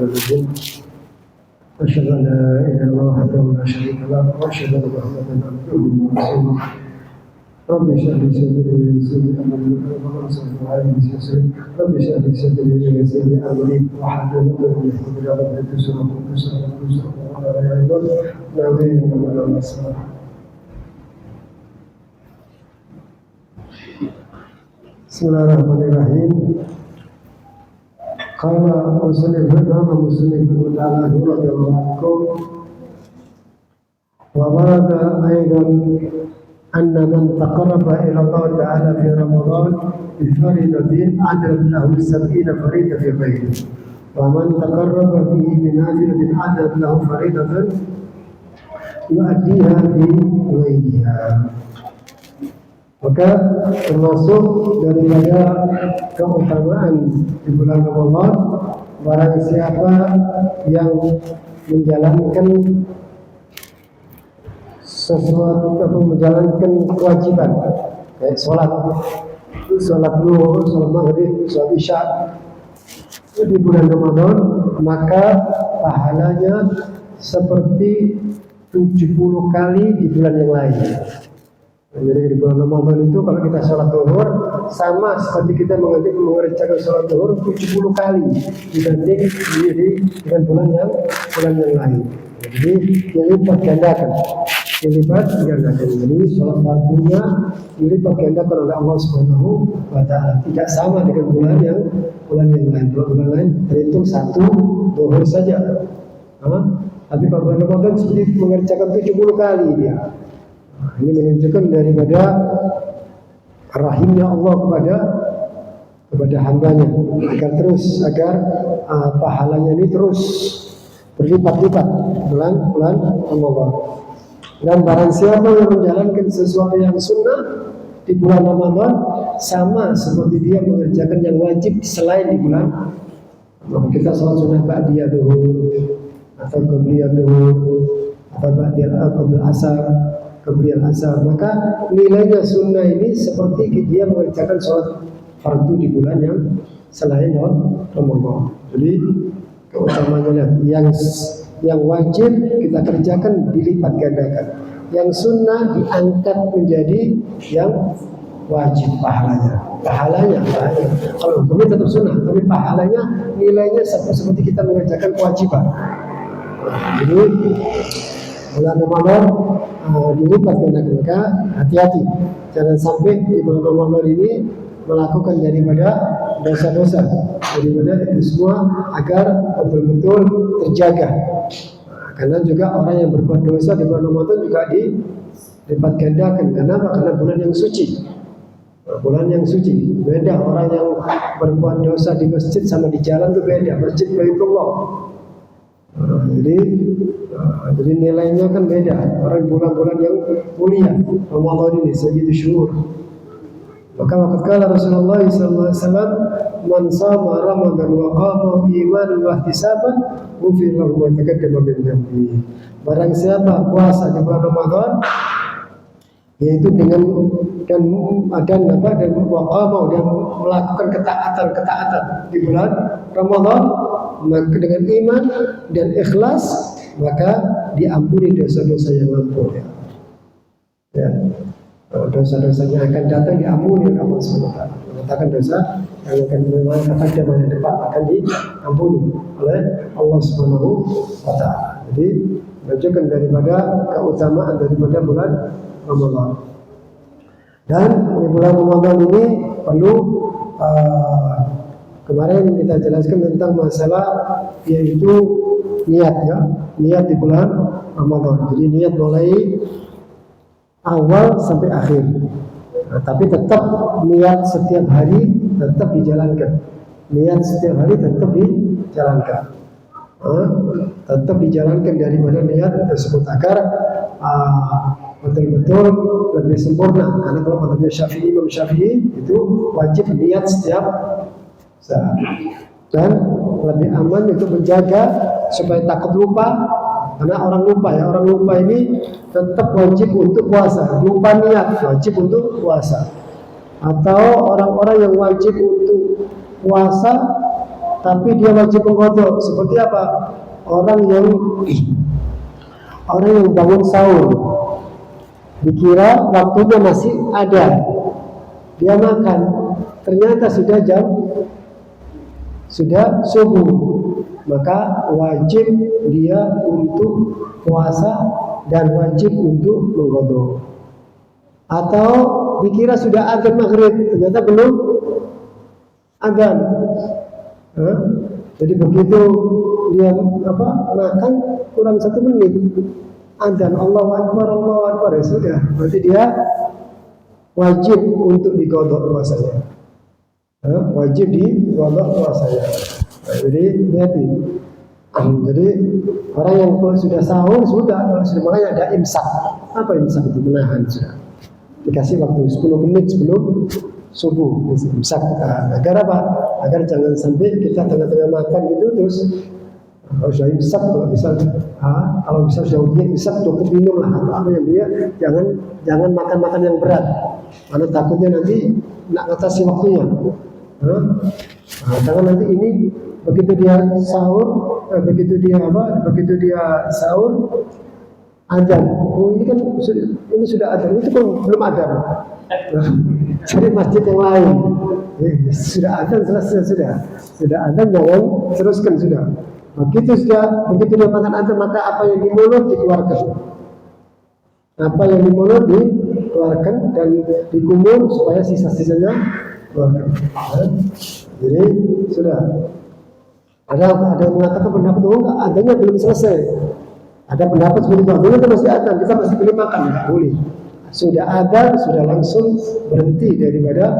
الرجيم أشهد أن لا إله إلا الله وحده لا شريك له وأشهد أن محمدا عبده ورسوله رب اشرح لي صدري ويسر لي أمري رب اشرح لي صدري ويسر لي أمري واحلل عقدة من لساني يفقهوا قولي Bismillahirrahmanirrahim. Qala muslim ta'ala radhiyallahu anhu wa warada aidan anna man taqarraba ila Allah ta'ala fi Ramadan bi faridatin adad lahu 70 faridah fi ghairihi wa man taqarraba fihi bi nafilatin adad lahu faridatan yu'addiha fi ghairiha. Maka termasuk daripada keutamaan di bulan Ramadan, barang siapa yang menjalankan sesuatu atau menjalankan kewajiban kayak sholat zuhur, sholat maghrib, sholat isya di bulan Ramadan, maka pahalanya seperti 70 kali di bulan yang lain. Jadi di bulan Ramadan itu kalau kita sholat zuhur sama seperti kita mengerjakan sholat zuhur 70 kali dibanding dengan bulan yang lain. Jadi dilipat gandakan. Jadi sholat fardunya dilipat gandakan oleh Allah Subhanahu wa Ta'ala. Tidak sama dengan bulan yang lain. Bulan lain terhitung satu zuhur saja. Tapi kalau bulan Ramadan seperti mengerjakan 70 kali dia. Ini menunjukkan daripada rahimnya Allah kepada hambanya agar pahalanya ini terus berlipat-lipat bulan Ramadan. Dan barang siapa yang menjalankan sesuatu yang sunnah di bulan Ramadan sama seperti dia mengerjakan yang wajib selain di bulan. Kita sholat sunnah ba'diyah zuhur atau qabliyah zuhur atau ba'diyah qabl asar, kemudian asar, maka nilainya sunnah ini seperti dia mengerjakan sholat fardu di bulan yang selain Ramadan. Jadi keutamaannya yang wajib kita kerjakan dilipat gandakan, yang sunnah diangkat menjadi yang wajib pahalanya. Kalau hukumnya tetap sunnah, tapi pahalanya nilainya seperti kita mengerjakan kewajiban. Jadi bulan Ramadan dilipat gandakan, maka hati-hati jangan sampai di bulan Ramadan ini melakukan daripada dosa-dosa, daripada itu semua agar betul-betul terjaga. Karena juga orang yang berbuat dosa di bulan Ramadan juga dilipat gandakan. Kenapa? Karena bulan yang suci. Bulan yang suci beda. Orang yang berbuat dosa di masjid sama di jalan itu beda. Masjid Baitullah. Jadi nilainya kan beda. Orang bulan-bulan yang mulia Ramadan ini sayyidu syuhur. Maka kala Rasulullah sallallahu alaihi wasallam, man shama Ramadan wa qama imanan wa ihtisaban ghufira lahu ma taqaddama min dhanbi. Barang siapa puasa di bulan Ramadan yaitu dengan dan waqama dan melakukan ketaatan di bulan Ramadan, maka dengan iman dan ikhlas maka diampuni dosa-dosa yang lampau. Ya. Dosa-dosanya akan datang diampuni oleh Allah SWT. Mengatakan dosa yang akan di depan akan diampuni oleh Allah SWT. Jadi menunjukkan daripada keutamaan daripada bulan Ramadan. Dan di bulan Ramadan ini perlu kemarin kita jelaskan tentang masalah yaitu niat di bulan Ramadan. Jadi niat mulai awal sampai akhir. Tapi tetap niat setiap hari tetap dijalankan. Niat setiap hari tetap dijalankan. Tetap dijalankan daripada niat tersebut agar betul-betul lebih sempurna. Karena kalau mazhabnya Imam Syafi'i itu wajib niat setiap saat. Dan lebih aman untuk menjaga supaya takut lupa. Karena orang lupa ini tetap wajib untuk puasa. Lupa niat wajib untuk puasa. Atau orang-orang yang wajib untuk puasa tapi dia wajib mengqadha. Seperti apa? Orang yang bangun sahur, dikira waktunya masih ada, dia makan, ternyata sudah subuh, maka wajib dia untuk puasa dan wajib untuk mengqadha. Atau dikira sudah adzan maghrib, ternyata belum adzan. Jadi begitu dia makan kurang 1 menit, adzan Allahu Akbar, ya sudah, berarti dia wajib untuk diqadha puasanya. Wajib diqadha puasanya. Jadi hati. Jadi orang yang sudah sahur kalau sudah makanya ada imsak. Apa imsak itu? Menahan sudah. Dikasih waktu 10 menit sebelum subuh imsak. Agar apa? Agar jangan sampai kita tengah-tengah makan gitu terus sudah imsak, kalau bisa sudah imsak cukup minum lah atau apa yang dia jangan makan yang berat, karena takutnya nanti nak ngatasi waktunya. Jangan nanti ini begitu dia sahur adzan, ini kan sudah adzan, itu kan belum adzan. Cari masjid yang lain. Sudah adzan selesai, sudah adzan jangan teruskan sudah. Begitu dia makan adzan, maka apa yang di mulut dikeluarkan. Apa yang di mulut dikeluarkan dan dikumur supaya sisa-sisanya keluarkan. Jadi sudah. Ada yang mengatakan pendapat adzannya belum selesai. Ada pendapat seperti itu, adzannya masih adzan, kita masih boleh makan, nggak boleh. Sudah adzan, sudah langsung berhenti daripada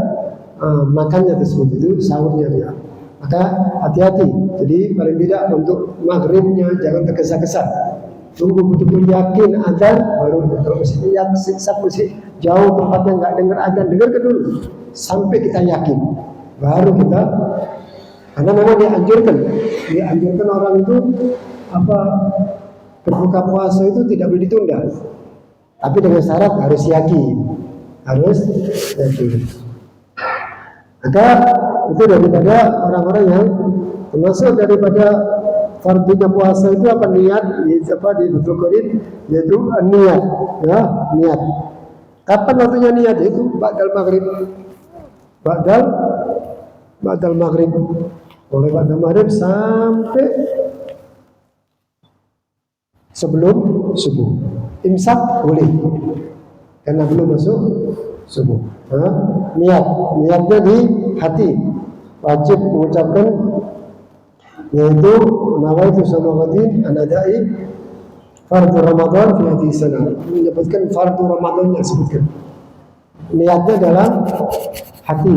makannya tersebut, itu sahurnya dia. Maka hati-hati. Jadi paling tidak untuk maghribnya jangan tergesa-gesa. Tunggu betul-betul yakin adzan baru. Kalau masih jauh tempatnya nggak dengar adzan, dengarkan dulu sampai kita yakin, baru kita. Karena memang dianjurkan orang itu berbuka puasa itu tidak boleh ditunda, tapi dengan syarat harus yakin. Maka itu daripada orang-orang yang termasuk daripada fardunya puasa itu niat di Fathul Qorib, yaitu niat, niat. Kapan waktunya niat? Itu ba'dal maghrib. Mulai ba'dal maghrib sampai sebelum subuh. Imsak boleh karena belum masuk subuh. Niatnya di hati, wajib mengucapkan, yaitu nawaitu samawatin anadai fardu Ramadan fi hadhihi sanah. Menyebutkan fardu Ramadannya sebutkan. Niatnya dalam hati.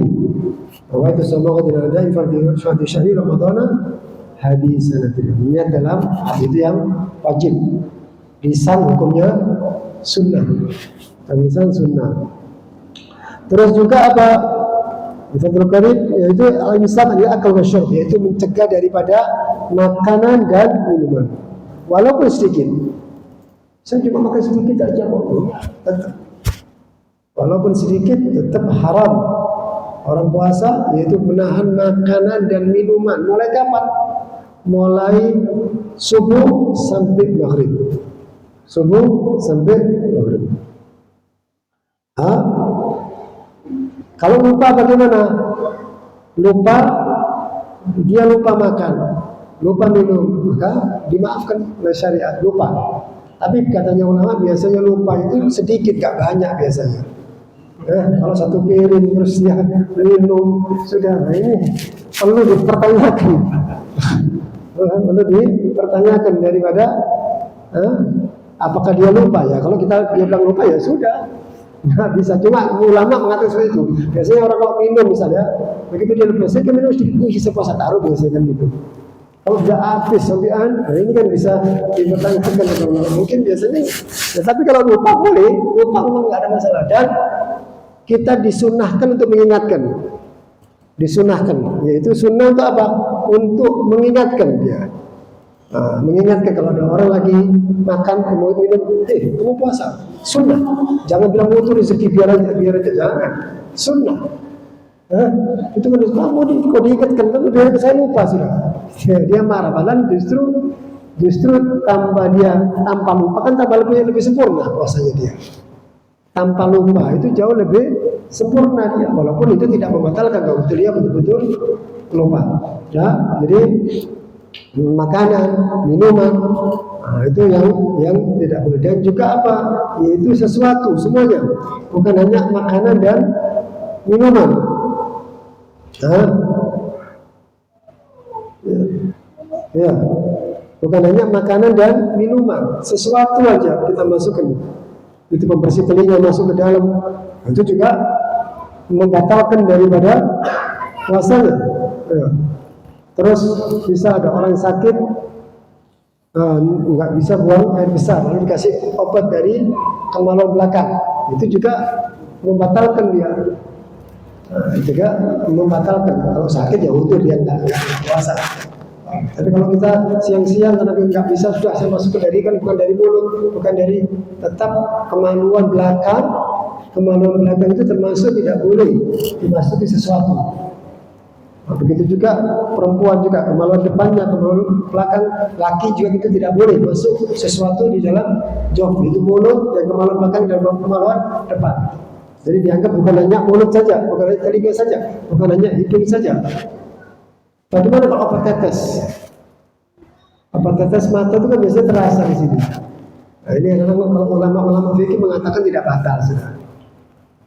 Nawaitu samawatin anadai fardu syahri Ramadan hadhihi sanah. Niat dalam hati itu yang wajib. Lisan hukumnya sunnah. Lisan sunnah. Terus juga apa? Fathul Qorib yaitu al-imsak dari akal wa syurb, yaitu mencegah daripada makanan dan minuman. Walaupun sedikit. Saya cuma makan sedikit aja tetap. Walaupun sedikit tetap haram. Orang puasa yaitu menahan makanan dan minuman. Mulai kapan? Mulai subuh sampai maghrib. Kalau lupa bagaimana? Dia lupa makan, lupa minum, maka dimaafkan oleh syariat, lupa. Tapi katanya ulama biasanya lupa itu sedikit, gak banyak biasanya. Kalau satu piring terus dia minum, sudah, ini perlu dipertanyakan. Perlu dipertanyakan daripada apakah dia lupa ya? Kalau dia bilang lupa ya sudah. Nggak bisa, cuma ulama mengatakan seperti itu. Biasanya orang kalau minum misalnya, begitu dia lupa, saya minum sedikit, saya puasa taruh biasanya kan gitu. Kalau sudah habis sampean, ini kan bisa dipertanyakan mungkin biasanya. Ya, tapi kalau lupa boleh, lupa memang nggak ada masalah. Dan kita disunahkan untuk mengingatkan. Disunahkan, yaitu sunnah untuk apa? Untuk mengingatkan dia. Mengingatkan kalau ada orang lagi makan mau minum, kamu puasa, sunnah. Jangan bilang itu rezeki biar aja, jangan. Sunnah. Hah? Itu kan kamu kok diikatkan, tapi biar saya lupa sudah. Dia marah, padahal justru tanpa lupa kan tambah lebih sempurna puasanya dia. Tanpa lupa itu jauh lebih sempurna dia, walaupun itu tidak membatalkan kalau dia betul-betul lupa. Ya, jadi makanan, minuman, nah, itu yang tidak boleh. Dan juga apa? Yaitu sesuatu semuanya, bukan hanya makanan dan minuman. Nah, ya, bukan hanya makanan dan minuman, sesuatu aja kita masukkan. Itu pembersih telinga masuk ke dalam, itu juga membatalkan daripada puasanya. Ya. Terus bisa ada orang sakit nggak bisa buang air besar, lalu dikasih obat dari kemaluan belakang, itu juga membatalkan dia. Juga membatalkan. Kalau sakit ya utuh dia nggak puasa. Tapi kalau kita siang-siang karena nggak bisa, sudah saya masuk ke dari, kan bukan dari mulut, bukan dari, tetap kemaluan belakang. Kemaluan belakang itu termasuk tidak boleh dimasuki sesuatu. Nah, begitu juga perempuan juga, kemaluan depannya, kemaluan belakang laki juga itu tidak boleh masuk sesuatu di dalam jawf, itu mulut dan kemaluan belakang dan kemaluan depan. Jadi dianggap bukan hanya mulut saja, bukan hanya telinga saja, bukan hanya hidung saja. Bagaimana kalau obat tetes? Obat tetes mata itu kan biasanya terasa di sini. Nah, ini kalau ulama-ulama fikih mengatakan tidak batal sudah.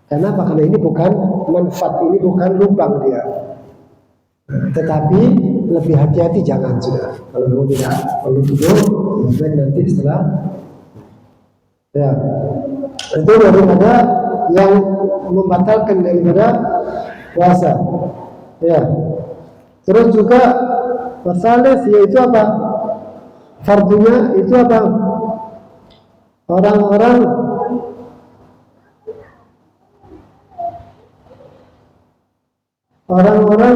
Karena apa? Karena ini bukan manfaat, ini bukan lubang dia. Nah, tetapi lebih hati-hati jangan sudah. Kalau memang tidak perlu tidur, nanti setelah ya itu daripada yang membatalkan daripada puasa. Ya. Terus juga masalah yaitu apa? Fardunya itu apa? Orang-orang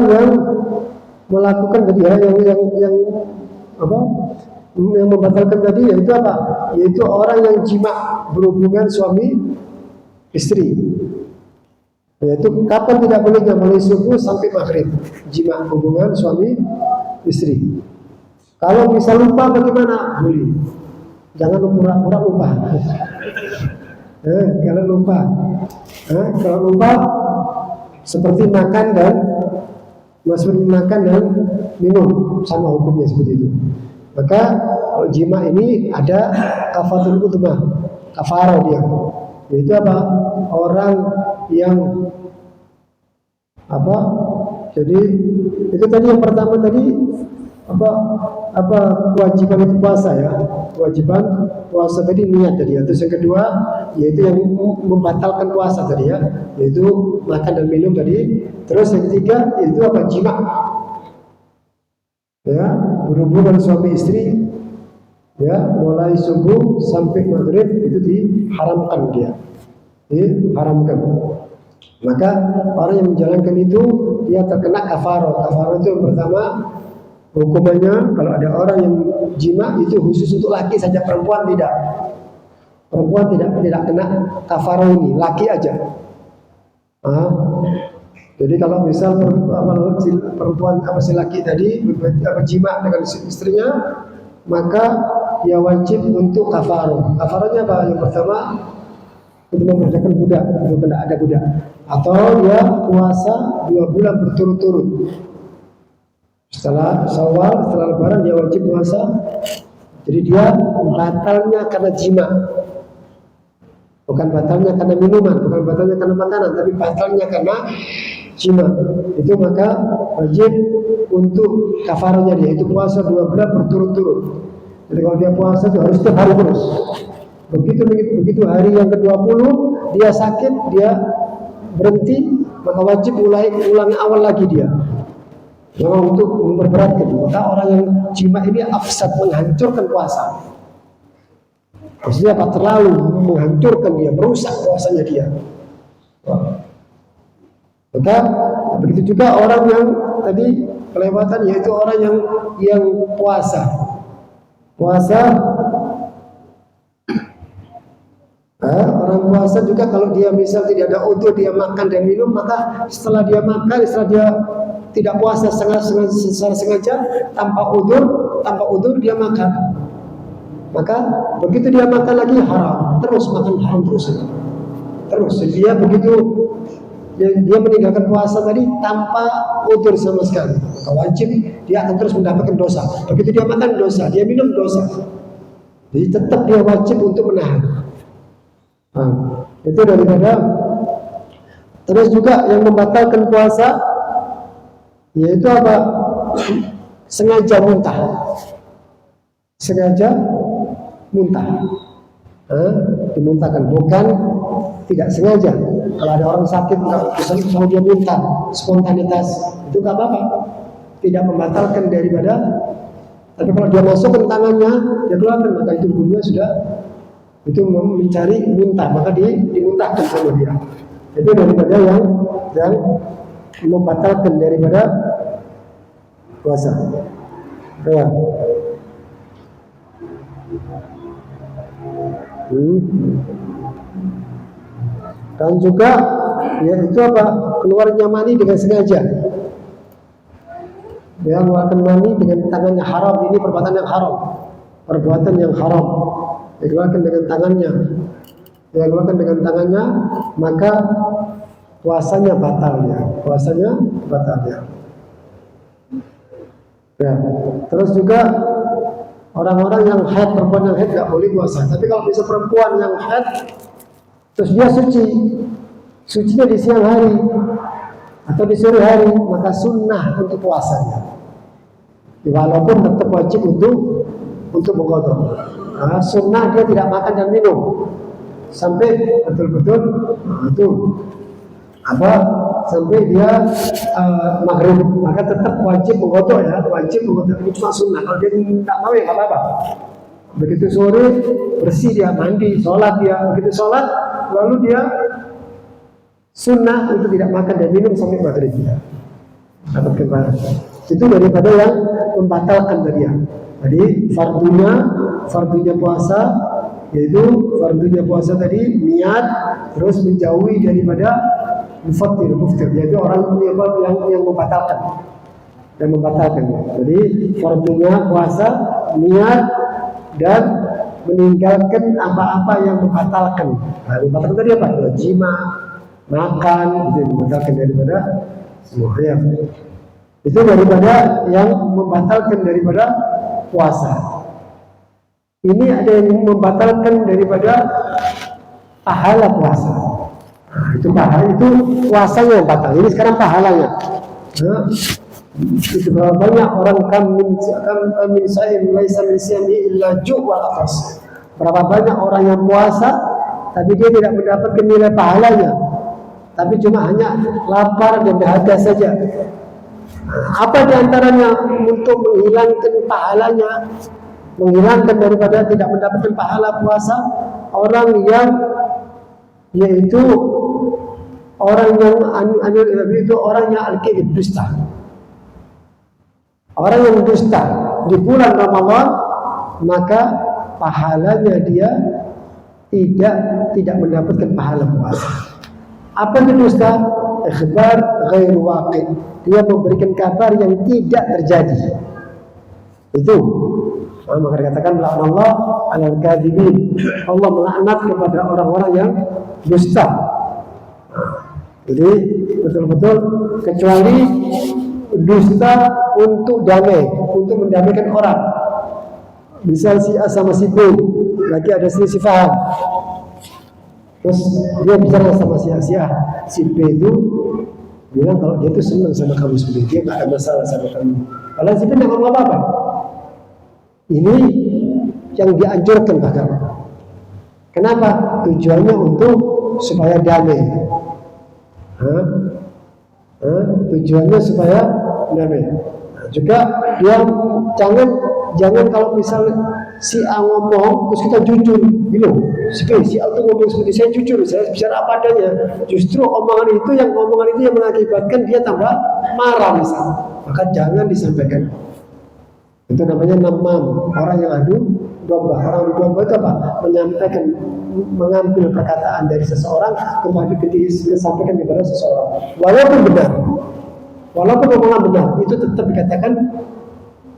yang melakukan tadi ya, yang apa? Yang membatalkan tadi yaitu apa? Yaitu orang yang jima, berhubungan suami istri. Yaitu kapan tidak bolehnya? Mulai subuh sampai maghrib, jima, hubungan suami istri. Kalau bisa lupa bagaimana? Boleh. Jangan pura-pura lupa. Kalau lupa seperti makan dan minum, sama hukumnya seperti itu. Maka kalau jima ini ada kafaratul udhmah, kafarah dia. Yaitu apa? Orang yang apa? Jadi itu tadi yang pertama tadi apa kewajiban itu puasa ya. Kewajiban puasa tadi niat tadi. Terus yang kedua yaitu yang membatalkan puasa tadi ya, yaitu makan dan minum tadi. Terus yang ketiga yaitu apa? Jima. Ya, berhubungan suami istri. Ya, mulai subuh sampai maghrib itu diharamkan dia. Diharamkan. Maka orang yang menjalankan itu dia terkena kafarah. Kafarah itu yang pertama hukumannya kalau ada orang yang jima itu khusus untuk laki saja, perempuan tidak. Perempuan tidak kena kafarah ini, laki aja. Jadi kalau misal perempuan si laki tadi jima dengan istrinya, maka dia wajib untuk kafarah. Kafarahnya apa? Yang pertama untuk memerdekakan budak, kalau tidak ada budak, atau dia puasa 2 bulan berturut-turut. Setelah Syawal, setelah Lebaran dia wajib puasa. Jadi dia batalnya karena jima, bukan batalnya karena minuman, bukan batalnya karena makanan, tapi batalnya karena jima. Itu maka wajib untuk kafarahnya dia itu puasa 2 bulan berturut-turut. Jadi kalau dia puasa itu harus setiap hari terus. Begitu hari yang ke-20 dia sakit, dia berhenti, maka wajib ulangi awal lagi dia. Memang untuk memperberatkan. Maka orang yang jima ini afsad, menghancurkan puasa. Maksudnya apa? Terlalu menghancurkan dia, merusak puasanya dia. Maka begitu juga orang yang tadi kelewatan, yaitu orang yang puasa. orang puasa juga kalau dia misal tidak ada udzur, dia makan dan minum, maka setelah dia makan, setelah dia tidak puasa secara sengaja tanpa udzur dia makan, maka begitu dia makan lagi haram, terus makan haram terus dia begitu dia meninggalkan puasa tadi tanpa udzur sama sekali, maka wajib dia akan terus mendapatkan dosa. Begitu dia makan dosa, dia minum dosa, jadi tetap dia wajib untuk menahan. Itu daripada. Terus juga yang membatalkan puasa yaitu apa? Sengaja muntah, dimuntahkan, bukan tidak sengaja. Kalau ada orang sakit, kalau dia muntah, spontanitas, itu nggak apa-apa, tidak membatalkan daripada. Tapi kalau dia masukkan tangannya, dia keluarkan, maka itu hukumnya sudah itu mencari muntah, maka dimuntahkan sama dia. Itu daripada yang membatalkan daripada puasa. Ya. Dan juga yaitu apa? Keluarnya mani dengan sengaja. Dia mengeluarkan mani dengan tangannya haram, ini perbuatan yang haram. Dikeluarkan dengan tangannya, maka puasanya batal ya. Ya. Terus juga orang-orang yang haid, perempuan yang haid nggak boleh puasa. Tapi kalau bisa perempuan yang haid, terus dia sucinya di siang hari atau di sore hari, maka sunnah untuk puasanya. Walaupun tetap wajib untuk mengqadha. Sunnah dia tidak makan dan minum sampai betul-betul sampai dia maghrib, maka tetap wajib mengqadha ya, itu cuma sunnah. Kalau dia tidak mau ya nggak apa-apa. Begitu sore bersih dia mandi, sholat dia, begitu sholat lalu dia sunnah untuk tidak makan dan minum sampai maghrib dia dapat kemana. Itu daripada yang membatalkan tadi ya. Jadi fardunya puasa, yaitu fardunya puasa tadi niat, terus menjauhi daripada muftir, yaitu orang yang membatalkan. Jadi fardunya puasa, niat, dan meninggalkan apa-apa yang membatalkan. Membatalkan tadi apa? Jima, makan, itu membatalkan daripada semua ya. Itu daripada yang membatalkan daripada puasa. Ini ada yang membatalkan daripada pahala puasa. Itu puasanya yang batal. Ini sekarang pahalanya. Itu berapa banyak orang min sa'im laisa min siyami illa ju' wal atas. Berapa banyak orang yang puasa tapi dia tidak mendapatkan nilai pahalanya, tapi cuma hanya lapar dan dahaga saja. Apa diantaranya untuk menghilangkan pahalanya, menghilangkan daripada tidak mendapatkan pahala puasa? Orang yang yaitu orang yang al-kadzib, dusta. Orang yang dusta di bulan Ramadan, maka pahalanya dia tidak mendapatkan pahala puasa. Apa itu dusta? Ikhbar ghairu waqi'. Dia memberikan kabar yang tidak terjadi. Itu maka dikatakan Allah alal kadzibin. Allah melaknat kepada orang-orang yang dusta. Jadi betul-betul kecuali dusta untuk damai, untuk mendamaikan orang. Misal si A sama si B lagi ada selisih paham, terus dia bicara sama si A, si B itu bilang kalau dia itu senang sama kamu sendiri, dia nggak ada masalah sama kamu. Kalau si B nggak ngomong apa-apa. Ini yang dianjurkan bahkan. Kenapa? Tujuannya untuk supaya damai. Tujuannya supaya damai. Juga dia jangan kalau misalnya si A ngomong terus kita jujur, gitu. Si A itu ngomong seperti saya jujur, saya bicara apa adanya. Justru omongan itu yang mengakibatkan dia tambah marah misalnya. Maka jangan disampaikan. Itu namanya namam, orang yang adu domba. Orang adu domba itu apa? Menyampaikan, mengambil perkataan dari seseorang kemudian disampaikan kepada seseorang. Walaupun benar, walaupun omongan benar, itu tetap dikatakan.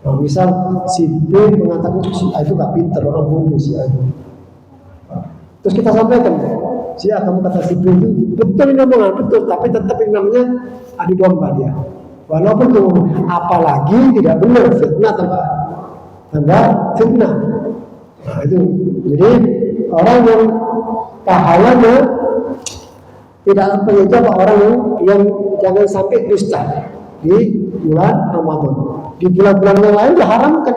Nah, misal si B mengatakan si A itu gak pinter, orang bodoh si A itu. Terus kita sampaikan, si A kamu kata si B itu betul ini omongan betul, tapi tetap ini namanya adu domba dia. Walaupun itu, apalagi tidak benar, fitnah tambah fitnah. Nah, itu. Jadi orang yang pahalanya tidak apa orang yang jangan sampai dusta di bulan Ramadan. Di bulan-bulan yang lain diharamkan,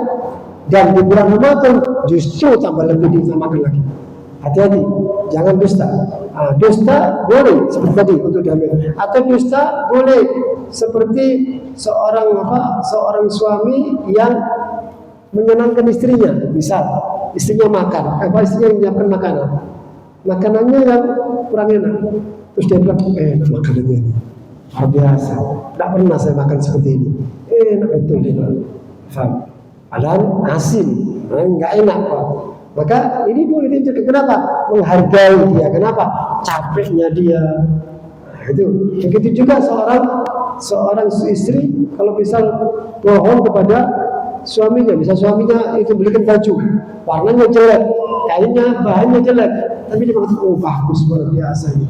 dan di bulan Ramadan justru tambah lebih disamakan lagi. Hati-hati, jangan dusta. Dusta boleh seperti tadi untuk diambil, atau dusta boleh seperti seorang suami yang menyenangkan istrinya. Misal istrinya makan, istrinya menyiapkan makanannya yang kurang enak, terus dia bilang makanannya ini luar biasa, tidak pernah saya makan seperti ini, enak betul dia bilang. Padahal asin, nggak enak Pak. Maka ini boleh ditunjukkan. Kenapa? Menghargai dia. Kenapa? Capeknya dia. Nah, itu. Begitu juga seorang istri kalau misal bohong kepada suaminya, misal suaminya itu belikan baju, warnanya jelek, kainnya bahannya jelek, tapi dia mengatakan, oh bagus, luar biasa ini,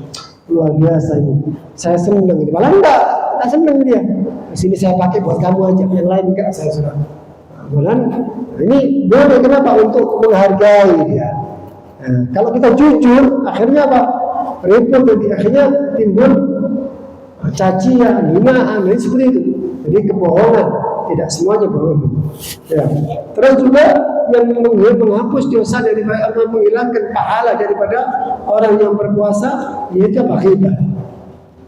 luar biasa ini, saya senang ini. Malah enggak senang dia. Di sini saya pakai buat kamu aja, yang lain enggak saya sudah. Malah ini boleh, kenapa? Untuk menghargai dia. Nah, kalau kita jujur, akhirnya apa? Repot, akhirnya timbul cacian, hinaan, seperti itu. Jadi kebohongan, tidak semuanya bohong. Ya. Terus juga yang menghapus dosa daripada menghilangkan pahala daripada orang yang berpuasa, yaitu apa? Ghibah.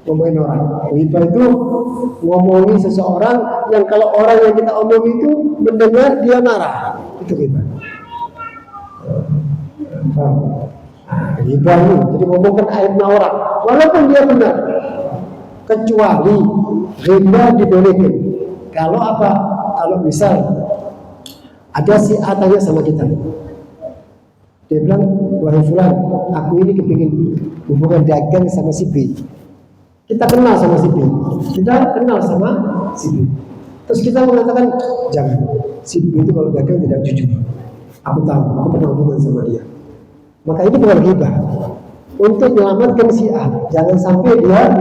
Ngomongin orang. Ghibah itu ngomongin seseorang yang kalau orang yang kita omong itu mendengar dia marah. Itu ghibah. Ghibah ini jadi ngomongkan aibnya orang walaupun dia benar. Kecuali ghibah dibolehkan. Kalau apa? Kalau misal ada si A tanya sama kita, dia bilang, wahai fulan, aku ini kepingin hubungan dagang sama si B. Kita kenal sama si B, kita kenal sama si B. Terus kita mengatakan, jangan, si B itu kalau dagang tidak jujur. Aku tahu, aku pernah hubungan sama dia. Maka itu bukan ghibah. Untuk menyelamatkan si A, jangan sampai dia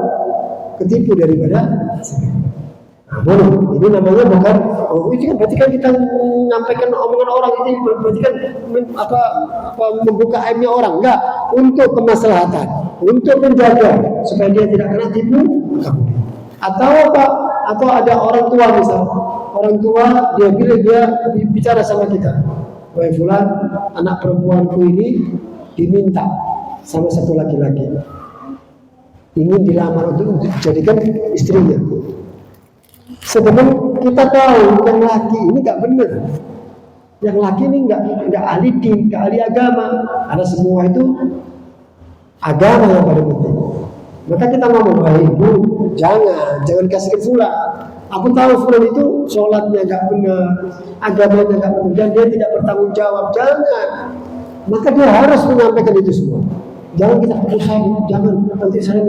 ketipu daripada si B. Nah, boleh. Ini namanya bukan. Itu kan berarti kan kita menyampaikan omongan orang itu berarti kan membuka aibnya orang. Enggak, untuk kemaslahatan, untuk menjaga supaya dia tidak kena tipu, maka boleh. Atau apa? Atau ada orang tua misal, orang tua dia bicara sama kita, wahai fulan, anak perempuanku ini diminta sama satu laki-laki, ingin dilamar untuk dijadikan istrinya. Sebelum kita tahu yang laki ini nggak benar, yang laki ini nggak ahli din, nggak ahli agama, karena semua itu agama yang paling penting. Maka kita ngomong, wahai ibu, jangan kasihkan fulan. Aku tahu fulan itu sholatnya nggak benar, agamanya nggak benar, dan dia tidak bertanggung jawab. Jangan. Maka dia harus menyampaikan itu semua. Jangan kita jangan nanti saya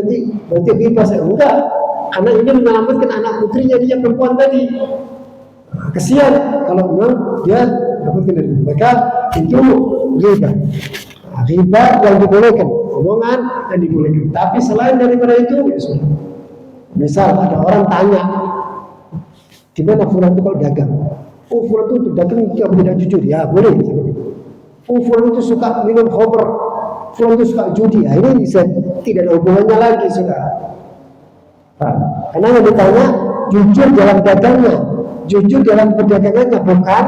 berarti bebas saya enggak. Karena ini menyelamatkan anak putrinya dia perempuan tadi. Kesian kalau memang dia dapatkan dari mereka itu ghibah. Ghibah yang dibolehkan, omongan yang dibolehkan. Tapi selain daripada itu, ya sudah. Misal ada orang tanya, gimana fulan itu kalau dagang? Oh fulan itu dagang tidak jujur, ya boleh. Oh fulan itu suka minum khamr, fulan itu suka judi. Nah, ini bisa tidak ada hubungannya lagi sudah. Karena yang ditanya jujur dalam dagangnya, jujur dalam perdagangannya, bukan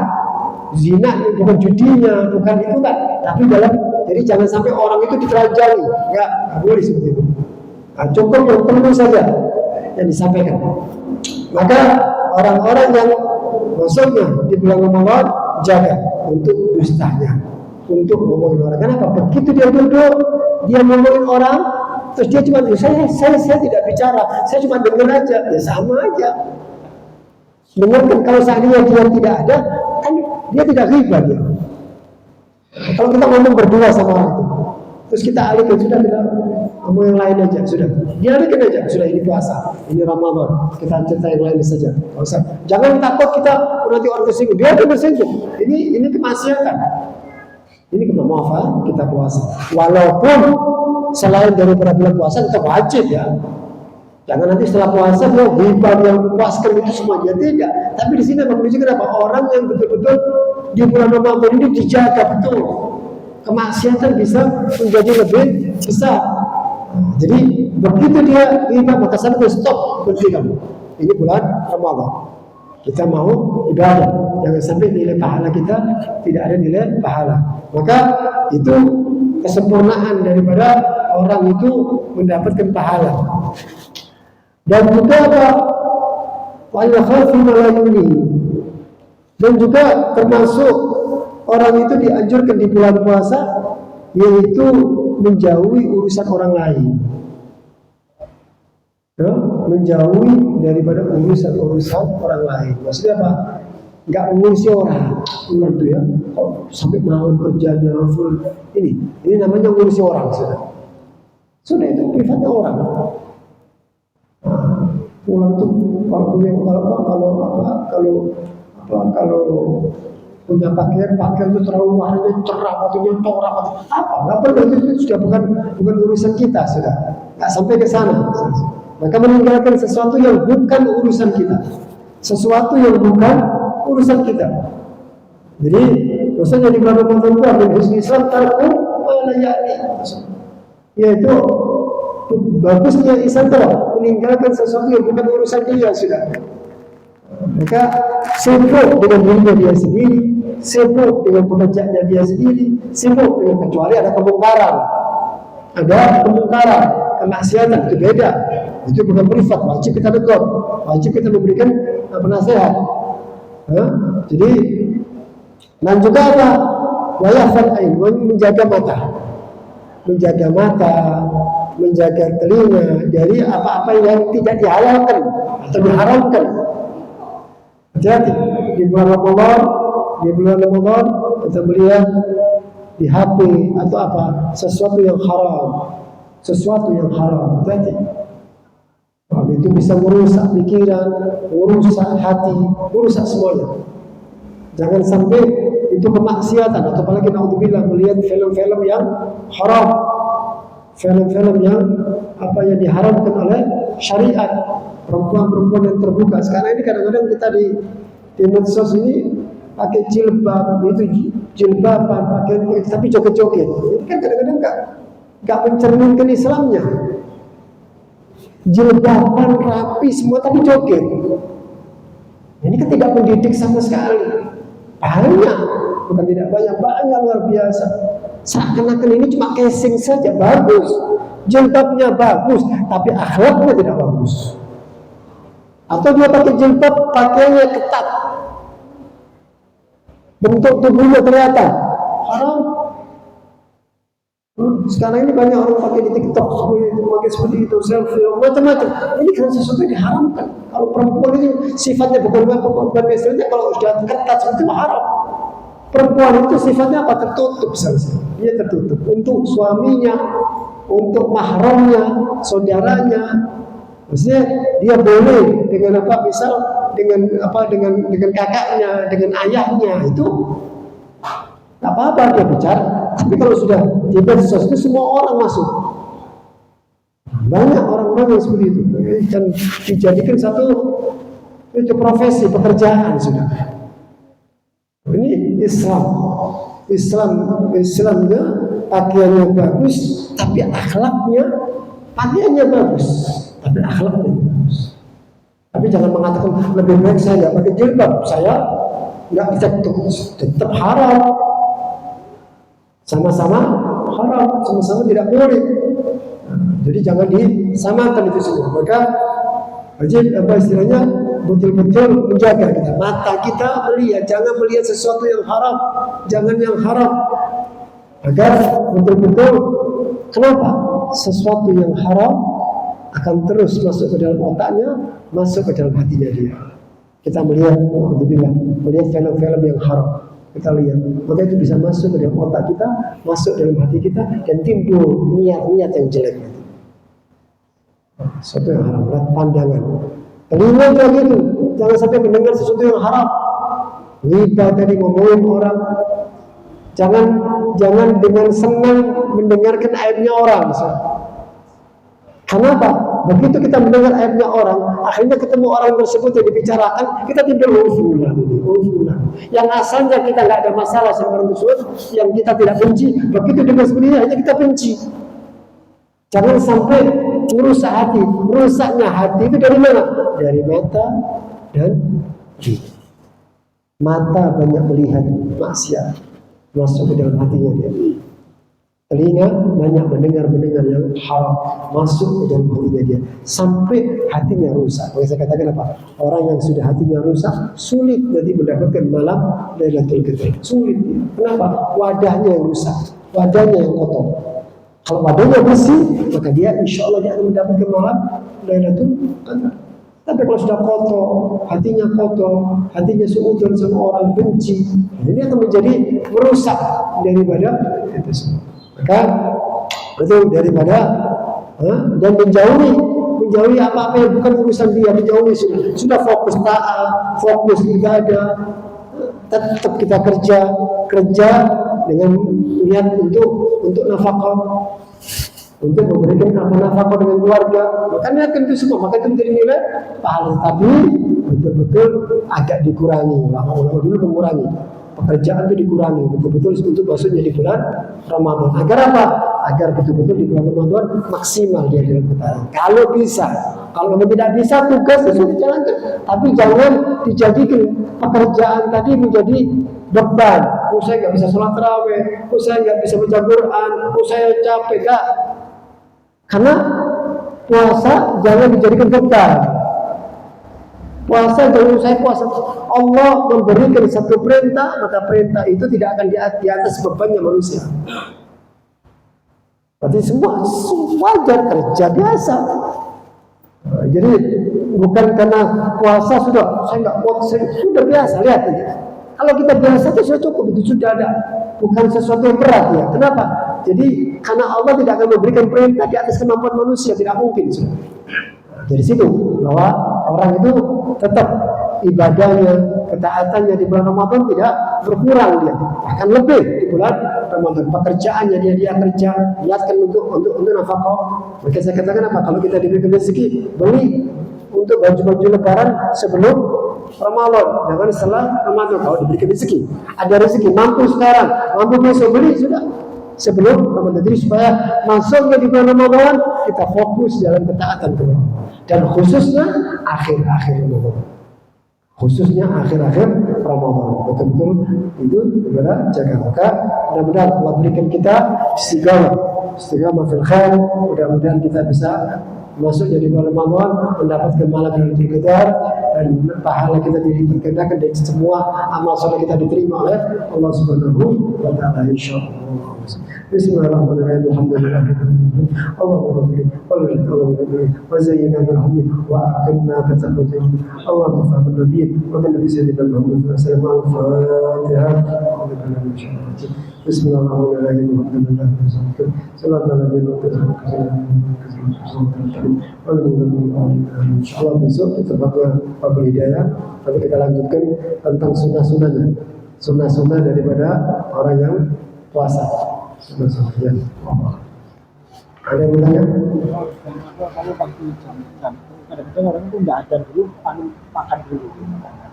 zina, bukan judinya, bukan itu kan, tapi dalam, jadi jangan sampai orang itu ditelanjangi, nggak boleh seperti itu. Nah, cukup yang perlu saja yang disampaikan. Maka orang-orang yang maksudnya di bulan Ramadan jaga untuk dustanya, untuk ngomongin orang. Kenapa? Begitu dia duduk, dia ngomongin orang, terus dia cuma saya tidak bicara, saya cuma dengar aja, ya sama aja. Dengarkan, kalau seandainya dia tidak ada, kan dia tidak ghibah dia. Kalau kita ngomong berdua sama orang itu, terus kita alihkan, sudah kita ngomong yang lain aja, sudah dialihkan aja, sudah ini puasa, ini Ramadan, kita cerita yang lain saja. Jangan takut kita nanti orang tersinggung, dia tersinggung. Ini kemaksiatan. Ini kemaafan kita puasa. Walaupun selain daripada bulan puasa kita wajib ya. Jangan nanti setelah puasa dia ghibah, dia memuaskan itu semua, dia tidak. Tapi di sini menunjukkan apa? Orang yang betul-betul di bulan Ramadan ini dijaga betul. Kemaksiatan bisa menjadi lebih besar. Jadi begitu dia ghibah maka sana stop, berhenti kamu. Ini bulan Ramadan. Kita mau ibadah, jangan sampai nilai pahala kita tidak ada nilai pahala. Maka itu kesempurnaan daripada orang itu mendapatkan pahala. Dan juga apa? Dan juga termasuk orang itu dianjurkan di bulan puasa yaitu menjauhi urusan orang lain. Ya, menjauhi daripada urusan orang lain. Maksudnya apa? Nggak mengurusi orang itu ya. Kok sampai malam kerjanya full ini namanya mengurusi orang sudah itu privatnya orang. Pulang tuh kalau punya pakaian itu terlalu warnanya cerah atau nyentok apa nggak perlu, itu sudah bukan urusan kita, sudah nggak sampai ke sana. Maka meninggalkan sesuatu yang bukan urusan kita, sesuatu yang bukan urusan kita. Jadi maksudnya di bulan Ramadan itu ada husni Islam tarku malayani, yaitu bagusnya Islam meninggalkan sesuatu yang bukan urusan dia sudah. Maka sibuk dengan dirinya dia sendiri, sibuk dengan pekerjaannya dia sendiri, sibuk dengan, kecuali ada kemungkaran, kemaksiatan, itu beda. Itu bukan privat, wajib kita tegur, wajib kita memberikan penasehat. Jadi dan juga apa? Wayafal ain, menjaga mata, menjaga telinga dari apa-apa yang tidak dihalalkan atau diharamkan. Hati-hati di bulan Ramadan kita melihat di HP atau apa sesuatu yang haram. Hati-hati. Itu bisa merusak pikiran, merusak hati, merusak semuanya. Jangan sampai itu kemaksiatan, atau apalagi naudzubillah melihat film-film yang haram, film-film yang diharamkan oleh syariat, perempuan-perempuan yang terbuka. Sekarang ini kadang-kadang kita di medsos ini pakai jilbab, itu jilbaban, pakai tapi joget-joget. Ini kan kadang-kadang nggak mencerminkan Islamnya. Jilbaban rapi semua tapi joget. Ini kan tidak mendidik sama sekali. Banyak, bukan tidak banyak luar biasa. Seakan-akan ini cuma casing saja, bagus, jilbabnya bagus, tapi akhlaknya tidak bagus. Atau dia pakai jilbab, pakaiannya ketat, bentuk tubuhnya kelihatan, haram. Sekarang ini banyak orang pakai di TikTok, pakai seperti itu, selfie, macam-macam. Ini kan sesuatu yang diharamkan. Kalau perempuan itu sifatnya bukan biasanya kalau sudah ketat seperti itu haram. Perempuan itu sifatnya apa? Tertutup, dia tertutup untuk suaminya, untuk mahramnya, saudaranya. Maksudnya dia boleh dengan apa? Misal dengan kakaknya, dengan ayahnya, itu tak apa-apa dia bicara. Tapi kalau sudah di medsos itu semua orang masuk. Banyak orang-orang yang seperti itu dan dijadikan satu itu profesi, pekerjaan sudah. Ini Islamnya pakaiannya bagus, tapi akhlaknya pakaiannya bagus, tapi akhlaknya bagus. Tapi jangan mengatakan lebih baik saya nggak pakai jilbab, saya nggak tetap haram. Sama-sama haram, sama-sama tidak boleh. Jadi jangan disamakan itu semua. Maka wajib istilahnya betul-betul menjaga kita. Mata kita melihat, jangan melihat sesuatu yang haram, jangan yang haram. Agar betul-betul, kenapa? Sesuatu yang haram akan terus masuk ke dalam otaknya, masuk ke dalam hatinya dia. Kita melihat, alhamdulillah, melihat film-film yang haram. kita lihat, maka itu bisa masuk ke dalam otak kita, masuk dalam hati kita, dan timbul niat-niat yang jelek. Sesuatu yang haram, pandangan. Telinga juga gitu, jangan sampai mendengar sesuatu yang haram. Riba tadi, ngomongin orang, jangan dengan senang mendengarkan aibnya orang. Kenapa? Begitu kita mendengar aibnya orang, akhirnya ketemu orang tersebut yang dibicarakan, kita timbul ufulan. Yang asalnya kita nggak ada masalah sama orang tersebut, yang kita tidak benci, begitu dengar seperti ini, hanya kita benci. Jangan sampai merusak hati. Rusaknya hati itu dari mana? Dari mata dan telinga. Mata banyak melihat maksiat masuk ke dalam hatinya dia. Telinga banyak mendengar yang haram masuk ke dalam hatinya dia, sampai hatinya rusak. Maka saya katakan apa? Orang yang sudah hatinya rusak sulit nanti mendapatkan malam Lailatul Qadar. Sulit. Kenapa? Wadahnya yang rusak, wadahnya yang kotor. Kalau wadahnya bersih, maka dia insya Allah dia akan mendapatkan malam Lailatul Qadar. Tapi kalau sudah kotor, hatinya suudzon sama orang, benci, ini akan menjadi merusak daripada itu semua. Maka itu daripada dan menjauhi apa-apa yang bukan urusan dia, menjauhi sudah fokus taat, fokus ibadah, tetap kita kerja dengan niat untuk nafkah, untuk memberikan nafkah dengan keluarga, maka niatkan itu semua, maka itu menjadi nilai pahala. Tapi betul-betul agak dikurangi, ulama-ulama dulu mengurangi pekerjaan itu, dikurangi betul-betul untuk masuknya di bulan Ramadan. Agar apa? Agar betul-betul di bulan Ramadan maksimal dia dalam ketaatan. Kalau bisa, kalau memang tidak bisa tugas ya sudah jalankan, tapi jangan dijadikan pekerjaan tadi menjadi beban. Saya nggak bisa sholat tarawih, saya nggak bisa baca Quran, saya capek, enggak. Karena puasa jangan dijadikan beban. Puasa jangan saya puasa. Allah memberikan satu perintah, maka perintah itu tidak akan di atas bebannya manusia. Berarti semua wajar, kerja biasa. Jadi bukan karena puasa sudah saya nggak puasa, sudah biasa. Lihat aja. Kalau kita biasa itu sudah cukup, itu sudah ada. Bukan sesuatu yang berat ya. Kenapa? Jadi karena Allah tidak akan memberikan perintah di atas kemampuan manusia, tidak mungkin. Dari situ bahwa orang itu tetap ibadahnya, ketaatannya di bulan Ramadan tidak berkurang, dia akan lebih di bulan Ramadan. Pekerjaannya dia kerja, niatkan untuk nafkah. Maka saya katakan apa? Kalau kita diberi rezeki, beli untuk baju-baju Lebaran sebelum Ramadan, jangan setelah Ramadan. Kalau diberi rezeki, ada rezeki, mampu sekarang, mampu besok, beli sudah sebelum Ramadan. Jadi supaya masuknya di bulan Ramadan kita fokus dalam ketaatan kepada Allah. Dan khususnya akhir-akhir Ramadan. Khususnya akhir-akhir Ramadan. Betul-betul itu adalah jaga. Maka mudah-mudahan Allah berikan kita istiqamah fil khair. Mudah-mudahan kita bisa masuk jadi bulan Ramadan, mendapatkan malam Lailatul Qadar, dan pahala kita dilipat gandakan dan semua amal soleh kita diterima oleh Allah Subhanahu wa taala insyaallah. Bismillahirrahmanirrahim. Alhamdulillah. Allahumma barik wa zayyinna bil hamdi wa aqimna bi taqwatin. Allahumma fa'al nabiyyin wa nabi sayyidina Muhammad sallallahu alaihi wasallam. Bismillahirrahmanirrahim. Alhamdulillah. Sallallahu alaihi wasallam. Insyaallah besok kita bakal Babul Hidayah, tapi kita lanjutkan tentang sunnah-sunnah daripada orang yang puasa. Sunnah-sunnah. Ada yang bertanya? Kalau waktu jam kadang-kadang orang itu nggak ada dulu, makan dulu.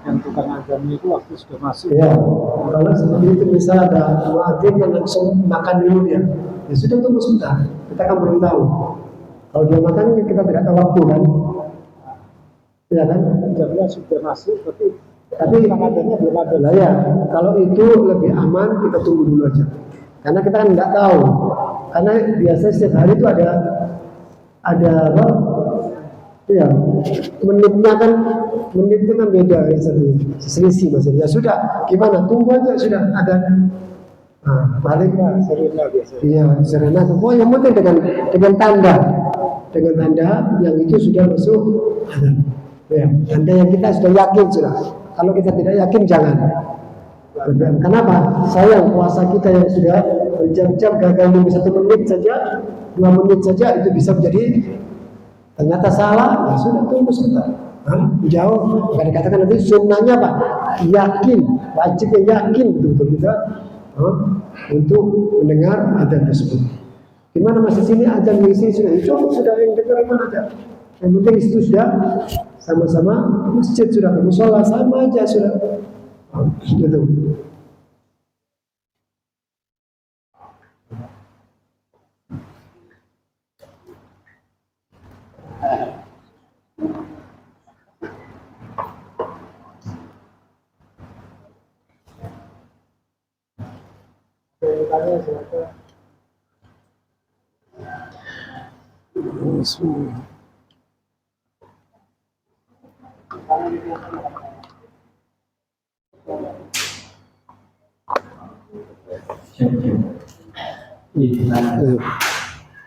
Yang tukang azannya itu waktu sudah masuk. Ya, kalau seperti itu bisa ada muadzin yang langsung makan dulu dia. Ya sudah, tunggu sebentar. Kita kan belum tahu. Kalau dia makan kita tidak tahu waktu kan. Ya kan? Jamnya sudah masuk, tapi tukang azannya belum ada. Lah ya, kalau itu lebih aman kita tunggu dulu aja. Karena kita kan nggak tahu. Karena biasanya setiap hari itu ada apa? Ya, menitnya kan beda ya, selisih maksudnya. Ya sudah, gimana? Tunggu aja sudah ada. Nah, balik serena biasa. Iya, serena. Pokoknya yang penting dengan tanda yang itu sudah masuk. Ya, tanda yang kita sudah yakin sudah. Kalau kita tidak yakin jangan. Kenapa? Sayang puasa kita yang sudah berjam-jam gagal nunggu 1 menit saja, 2 menit saja itu bisa menjadi ternyata salah. Ya sudah, tunggu sebentar. Jauh. Maka dikatakan nanti sunnahnya apa? Yakin, wajibnya yakin betul-betul kita untuk mendengar adzan tersebut. Gimana mas di sini adzan mengisi sudah cukup, sudah yang dengar mana aja. Yang penting itu sudah sama-sama masjid, sudah ke musola sama aja sudah. Gitu.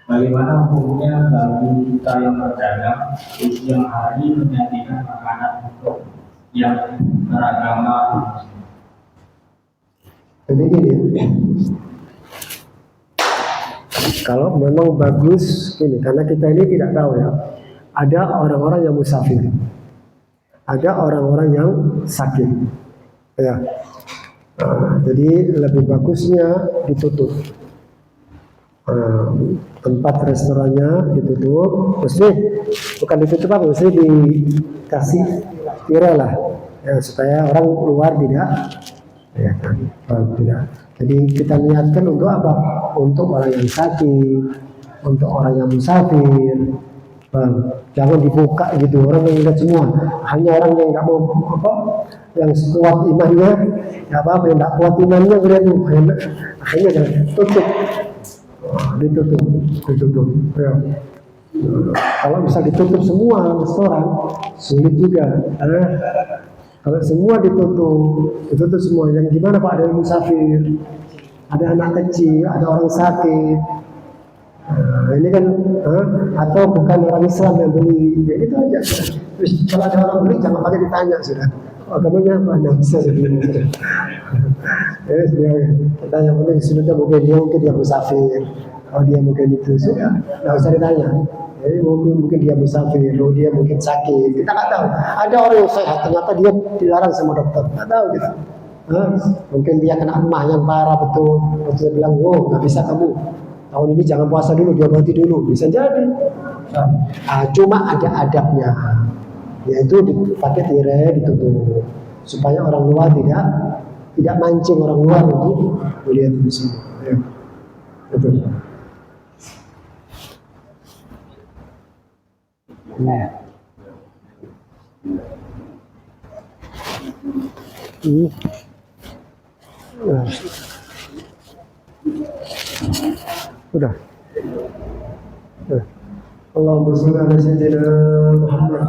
Bagaimana hukumnya bagi kita yang berdagang di siang hari menyajikan makanan untuk yang beragama? Jadi gini, kalau memang bagus ini, karena kita ini tidak tahu ya, ada orang-orang yang musafir, ada orang-orang yang sakit, ya. Jadi lebih bagusnya ditutup. Tempat restorannya ditutup, mesti bukan ditutup apa, mesti dikasih tirai lah, ya, supaya orang luar tidak, ya kan, tidak. Jadi kita niatkan untuk apa? Untuk orang yang sakit, untuk orang yang musafir. Jangan dibuka gitu, orang yang lihat semua. Hanya orang yang nggak mau apa, yang kuat imannya, nggak apa-apa, yang nggak kuat imannya lihat tuh, akhirnya jangan tutup. Ditutup. Ya. Kalau bisa ditutup semua restoran, sulit juga. Kalau semua ditutup semua, yang gimana Pak? Ada yang musafir, ada anak kecil, ada orang sakit. Ini kan, atau bukan orang Islam yang beli, ya itu aja. Terus kalau ada orang beli, jangan pakai ditanya sudah. Agamanya apa? Nggak bisa sudah. Ya sudah, kita yang penting sudah mungkin dia musafir, dia mungkin itu sudah, nggak usah ditanya. Jadi mungkin dia musafir, dia mungkin sakit, kita nggak tahu. Ada orang yang sehat, ternyata dia dilarang sama dokter, nggak tahu kita. Mungkin dia kena emah yang parah betul, dokter bilang, wow nggak bisa kamu. Tahun ini jangan puasa dulu, dia berhenti dulu, bisa jadi. Cuma ada adabnya, yaitu dipakai tirai ditutup, supaya orang luar tidak mancing orang luar untuk melihat itu semua. Ya. Betul. Udah. Allahumma shalli ala sayyidina Muhammad.